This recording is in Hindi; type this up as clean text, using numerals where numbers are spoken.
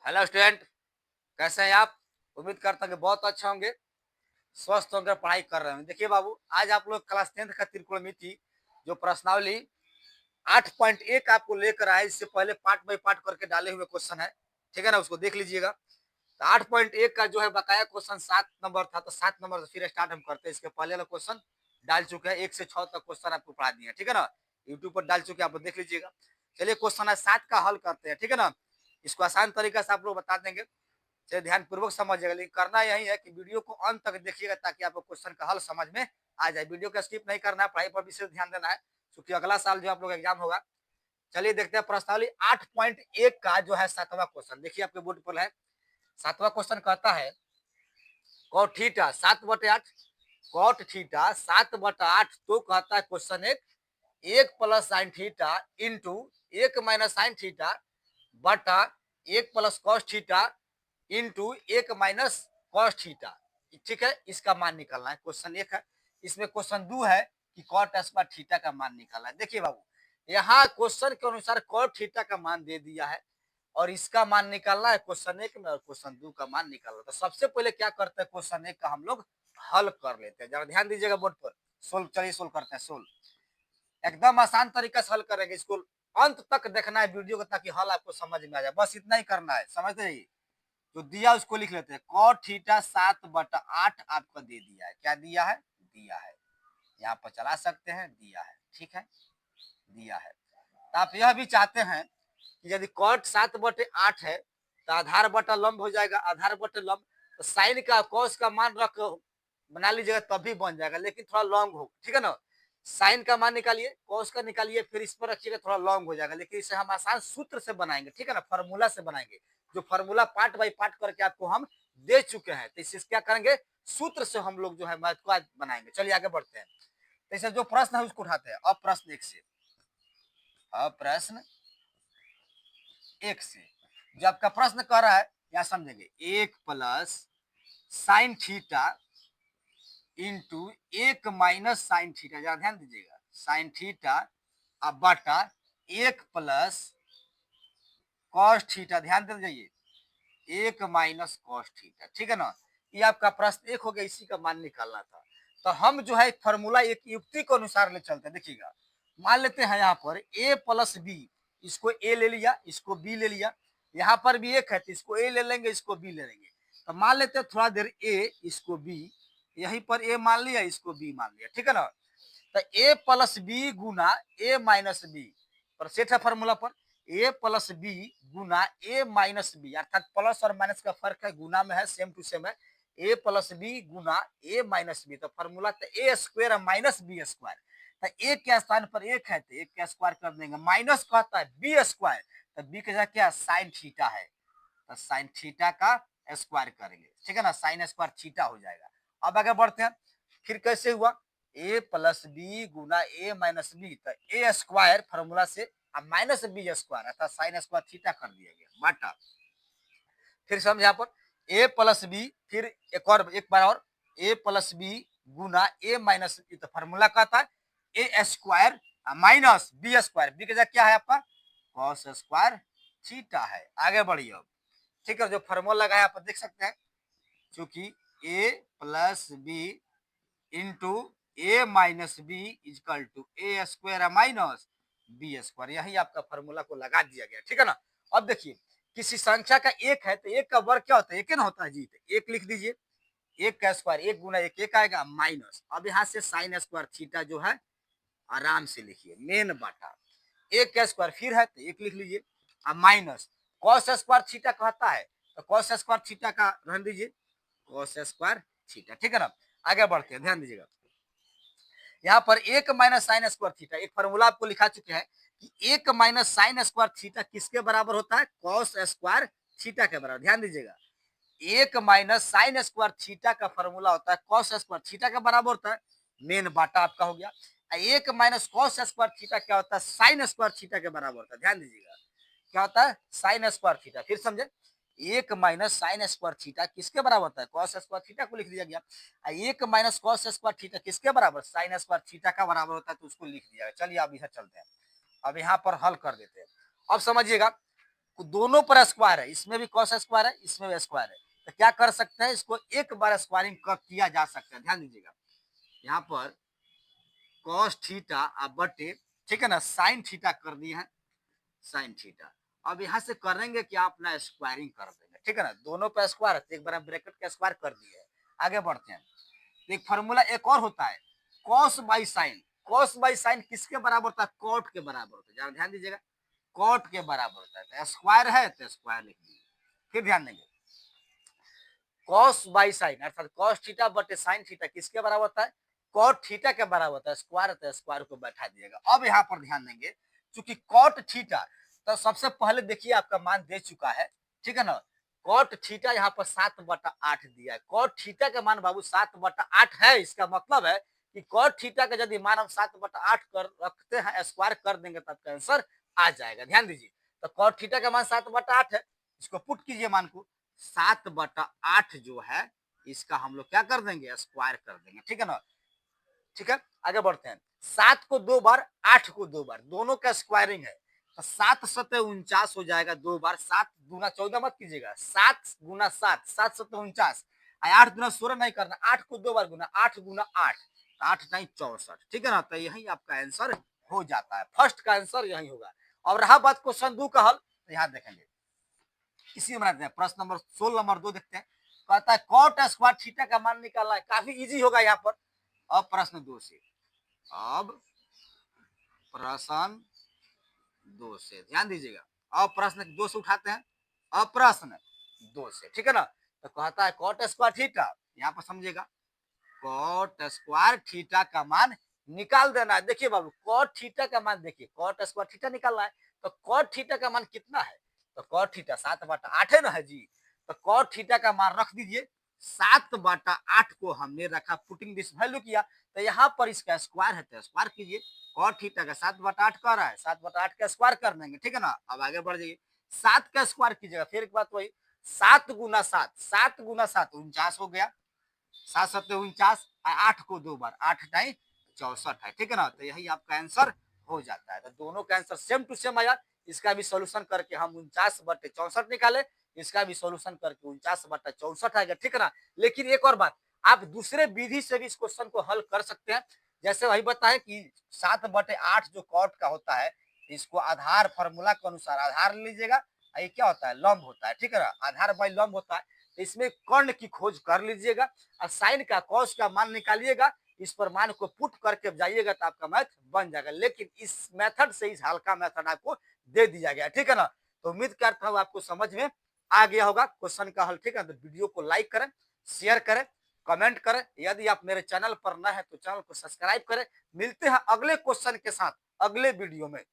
हेलो स्टूडेंट, कैसे हैं आप? उम्मीद करता हूँ कि बहुत अच्छे होंगे, स्वस्थ होकर पढ़ाई कर रहे होंगे। देखिए बाबू, आज आप लोग क्लास 10th का त्रिकोणमिति जो प्रश्नावली 8.1 आपको लेकर आए, इससे पहले पार्ट बाय पार्ट करके डाले हुए क्वेश्चन है, ठीक है ना? उसको देख लीजिएगा। तो 8.1 का जो है बकाया क्वेश्चन 7 नंबर था, तो 7 नंबर से फिर स्टार्ट हम करते हैं। इसके पहले वाला क्वेश्चन डाल चुके हैं, 1 से 6 तक क्वेश्चन आपको पढ़ा दिए, ठीक है ना? यूट्यूब पर डाल चुके हैं, आप देख लीजिएगा। चलिए क्वेश्चन है 7 का हल करते हैं, ठीक है ना? इसको आसान तरीका से आप लोग बता देंगे, चलिए ध्यान पूर्वक समझिएगा। लेकिन करना यही है कि वीडियो को अंत तक देखिएगा ताकि आपको क्वेश्चन का हल समझ में आ जाए। वीडियो को स्किप नहीं करना है, पढ़ाई पर विशेष ध्यान देना है, क्योंकि अगला साल जो आप लोग एग्जाम होगा। चलिए देखते हैं प्रश्नावली 8.1 का जो है 7वां क्वेश्चन। देखिए आपके बोर्ड पर है। 7वां क्वेश्चन कहता है कॉट थीटा 7/8, कॉट थीटा 7/8। तो कहता है क्वेश्चन एक plus sine theta into 1 - sine theta बटा 1 + cos theta into 1 - cos theta. ठीक है, इसका मान निकालना है। क्वेश्चन 1 है, इसमें क्वेश्चन 2 है कि कॉट स्क्वायर थीटा का मान निकालना है। देखिए बाबू, यहाँ क्वेश्चन के अनुसार कॉट थीटा का मान दे दिया है और इसका मान निकालना है क्वेश्चन 1 में, और क्वेश्चन 2 का मान निकालना है। तो सबसे पहले क्या करते हैं, क्वेश्चन 1 का हम लोग हल कर लेते हैं। जरा ध्यान दीजिएगा बोर्ड पर। सोल्व, चलिए सोल्व करते हैं। सोल्व एकदम आसान तरीका से हल करेंगे। इसको अंत तक देखना है वीडियो को, ताकि हल आपको समझ में आ जाए। बस इतना ही करना है, समझते रहिए। जो दिया उसको लिख लेते हैं। कॉट थीटा 7/8 आपको दे दिया है। क्या दिया है? दिया है। यहाँ पर चला सकते हैं, दिया है, ठीक है, दिया है। तो आप यह भी चाहते हैं कि यदि कॉट 7/8 है तो आधार बटा लंब हो जाएगा, आधार बटे लंब। तो साइन का कॉस का मान रख बना लीजिएगा, तभी बन जाएगा, लेकिन थोड़ा लॉन्ग हो, ठीक है ना? साइन का मान निकालिए, कॉस का निकालिए, फिर इस पर रखिएगा, थोड़ा लॉन्ग हो जाएगा। लेकिन इसे हम आसान सूत्र से बनाएंगे, ठीक है ना? फॉर्मूला से बनाएंगे। जो फॉर्मूला पार्ट बाय पार्ट करके आपको हम दे चुके हैं, तो इसे क्या करेंगे, सूत्र से हम लोग जो है मैथ को बनाएंगे। चलिए आगे बढ़ते हैं। तो इसे जो प्रश्न है उसको उठाते हैं। अब प्रश्न 1 से, अब प्रश्न 1 से जो आपका प्रश्न कर रहा है, क्या समझेंगे, 1 + sine theta into 1 - sine theta. जरा ध्यान दीजिएगा, साइन थीटा अब बटा 1 + कॉस थीटा। ध्यान दे जाइए, 1 - कॉस थीटा, ठीक है ना? ये आपका प्रश्न 1 हो गया, इसी का मान निकालना था। तो हम जो है फॉर्मूला एक युक्ति के अनुसार ले चलते हैं। देखिएगा, मान लेते हैं यहाँ पर a + b, इसको a ले लिया, इसको b ले लिया। यहाँ पर भी 1 है तो इसको a ले लेंगे, इसको b ले लेंगे। तो मान लेते हैं थोड़ा देर a, इसको b, यहीं पर a मान लिया, इसको b मान लिया, ठीक है ना? तो a + b Guna a - b पर सेट है फॉर्मूला पर। a + b Guna a - b, अर्थात प्लस और माइनस का फर्क है, गुना में है, सेम टू सेम है। a + b Guna a - b, तो फॉर्मूला तो a² - b²। तो a के स्थान पर 1 है तो 1 का स्क्वायर कर देंगे, माइनस कहता है b², तो b के जगह क्या, साइन थीटा है, तो साइन थीटा का स्क्वायर करेंगे, ठीक है ना? साइन स्क्वायर थीटा हो जाएगा। अब आगे बढ़ते हैं। फिर कैसे हुआ, a + b Guna a - b, तो a² फॉर्मूला से अब -b² अर्थात साइन स्क्वायर थीटा कर दिया गया बटा, फिर समझ यहाँ पर a + b, फिर एक बार और a + b Guna a - b, तो फॉर्मूला कहता है a² - b²। b की जगह क्या है आपका, cos² थीटा है। आगे बढ़िए अब, ठीक है, जो फॉर्मूला लगाया आप देख सकते हैं, क्योंकि a + b into a-b is equal to a² - b², यही आपका फॉर्मूला को लगा दिया गया, ठीक है ना? अब देखिए, किसी संख्या का 1 है तो 1 का वर्ग क्या होता है, 1 ना होता है जी। तो 1 लिख दीजिए, 1 का स्क्वायर, 1 गुना 1 1 आएगा, माइनस, अब यहाँ से साइन स्क्वायर थीटा जो है आराम से लिखिए, मेन बाटा 1 का स्क्वायर फिर है तो 1 लिख लीजिए, अब माइनस कॉस स्क्वायर थीटा कहता है, तो कॉस स्क्वायर थीटा का रहने दीजिए, कॉस स्क्वायर थीटा, ठीक है ना? आगे बढ़ते हैं, ध्यान दीजिएगा। यहाँ पर 1 - साइन स्क्वायर थीटा, एक फॉर्मूला आपको लिखा चुके हैं कि 1 - साइन स्क्वायर थीटा किसके बराबर होता है, कॉस स्क्वायर थीटा के बराबर। ध्यान दीजिएगा, 1 - साइन स्क्वायर थीटा का फॉर्मूला होता है कॉस स्क्वायर थीटा के बराबर होता है, मेन बाटा आपका हो गया। 1 - कॉस स्क्वायर थीटा क्या होता है, साइन स्क्वायर थीटा के बराबर होता है। ध्यान दीजिएगा, क्या होता है, साइन स्क्वायर थीटा। फिर समझे, 1 - साइन स्क्वायर थीटा किसके बराबर होता है, कॉस स्क्वायर थीटा को लिख दिया गया। 1 - कॉस स्क्वायर थीटा किसके बराबर, साइन स्क्वायर थीटा का बराबर होता है, तो उसको लिख दिया गया। चलिए अब इधर चलते हैं, अब यहाँ पर हल कर देते हैं। अब समझिएगा, दोनों पर स्क्वायर है, इसमें भी कॉस स्क्वायर है, इसमें भी स्क्वायर है, तो क्या कर सकते हैं, इसको एक बार स्क्वायरिंग किया जा सकता है। ध्यान दीजिएगा, यहाँ पर कॉस थीटा बटे, ठीक है ना, साइन थीटा कर दिए हैं, साइन थीटा। अब यहाँ से करेंगे कि आप अपना स्क्वायरिंग कर देंगे, ठीक है ना, दोनों पे स्क्वायर है, तो एक बार हम ब्रैकेट का स्क्वायर कर दिए। आगे बढ़ते हैं, एक फॉर्मूला एक और होता है, cos by sine. Cos by sine किसके बराबर होता है, कॉट के बराबर होता है, जरा ध्यान दीजिएगा, कॉट के बराबर होता है, तो स्क्वायर है तो स्क्वायर लिख दीजिए। फिर ध्यान देंगे, कॉस बाई साइन अर्थात कॉस थीटा बटे साइन थीटा किसके बराबर होता है, कॉट थीटा के बराबर होता है, स्क्वायर तो स्क्वायर को बैठा दिएगा। अब यहाँ पर ध्यान देंगे, चूंकि कॉट थीटा, तो सबसे पहले देखिए आपका मान दे चुका है, ठीक है ना, कॉट थीटा यहाँ पर 7/8 दिया है। कॉट थीटा का मान बाबू 7/8 है, इसका मतलब है कि कॉट थीटा का यदि मान हम 7/8 कर रखते हैं, स्क्वायर कर देंगे तब का आंसर आ जाएगा। ध्यान दीजिए, तो कॉट थीटा का मान 7/8 है, इसको पुट कीजिए मान को, 7/8 जो है इसका हम लोग क्या कर देंगे, स्क्वायर कर देंगे, ठीक है ना। ठीक है, आगे बढ़ते हैं, 7 को 2 बार, 8 को 2 बार, दोनों का स्क्वायरिंग है, तो 7×7 = 49 हो जाएगा, 2 बार, 7×14 मत कीजिएगा, 7×7, 7×7 = 49, 8×16 नहीं करना, 8 को 2 बार गुना, 8×8, 8×9 = 64, ठीक है ना, तो यही आपका आंसर हो जाता है, फर्स्ट का आंसर यही होगा। और रहा बात क्वेश्चन 2 का हल, तो यहाँ देखेंगे, इसी में बनाते हैं, प्रश्न नंबर 16 नंबर 2 देखते हैं, कहता है कॉट स्क्वायर थीटा का मान निकालना है, काफी इजी होगा यहाँ पर। अब प्रश्न 2 से, अब प्रश्न 2 से ध्यान दीजिएगा, अब प्रश्न 2 से उठाते हैं, अब प्रश्न 2 से, ठीक है ना, तो कहता है कॉट स्क्वायर थीटा, यहाँ पर समझिएगा, कॉट स्क्वायर थीटा का मान निकाल देना है। देखिए बाबू, कॉट थीटा का मान देखिए, कॉट स्क्वायर थीटा निकालना है, तो कॉट थीटा का मान कितना है, तो कॉट थीटा 7/8 है ना, है जी, तो कॉट थीटा का मान रख दीजिए, 7/8 को हमने रखा, पुटिंग दिस वैल्यू किया, तो यहाँ पर इसका स्क्वायर है, तो स्क्वायर कीजिए, कॉट थीटा का 7/8 कर रहा है, 7/8 का स्क्वायर कर देंगे, ठीक है ना। अब आगे बढ़ जाइए, 7 का स्क्वायर कीजिएगा, फिर एक बात वही, 7×7, 7×7 49 हो गया, 7×7 = 49, 8 को 2 बार, 8×9 = 64 है, ठीक है ना, तो यही आपका आंसर हो जाता है। तो दोनों का आंसर सेम टू सेम आया, इसका भी सोल्यूशन करके हम 49/64 निकाले, इसका भी सोल्यूशन करके 49/64 आएगा, ठीक है ना। लेकिन एक और बात, आप दूसरे विधि से भी इस क्वेश्चन को हल कर सकते हैं, जैसे वही बताए कि 7/8 जो कॉट का होता है, इसको आधार फॉर्मूला के अनुसार आधार लीजिएगा, ये क्या होता है, लंब होता है, ठीक है ना, आधार बाई लंब होता है, तो इसमें कर्ण की खोज कर लीजिएगा, और साइन का कॉस का मान निकालिएगा, इस पर मान को पुट करके जाइएगा तो आपका मैथ बन जाएगा। लेकिन इस मेथड से, इस हल्का मेथड आपको दे दिया गया, ठीक है ना। तो उम्मीद करता हूँ आपको समझ में आ गया होगा क्वेश्चन का हल, ठीक है। तो वीडियो को लाइक करें, शेयर करें, कमेंट करें, यदि आप मेरे चैनल पर नए हैं तो चैनल को सब्सक्राइब करें। मिलते हैं अगले क्वेश्चन के साथ अगले वीडियो में।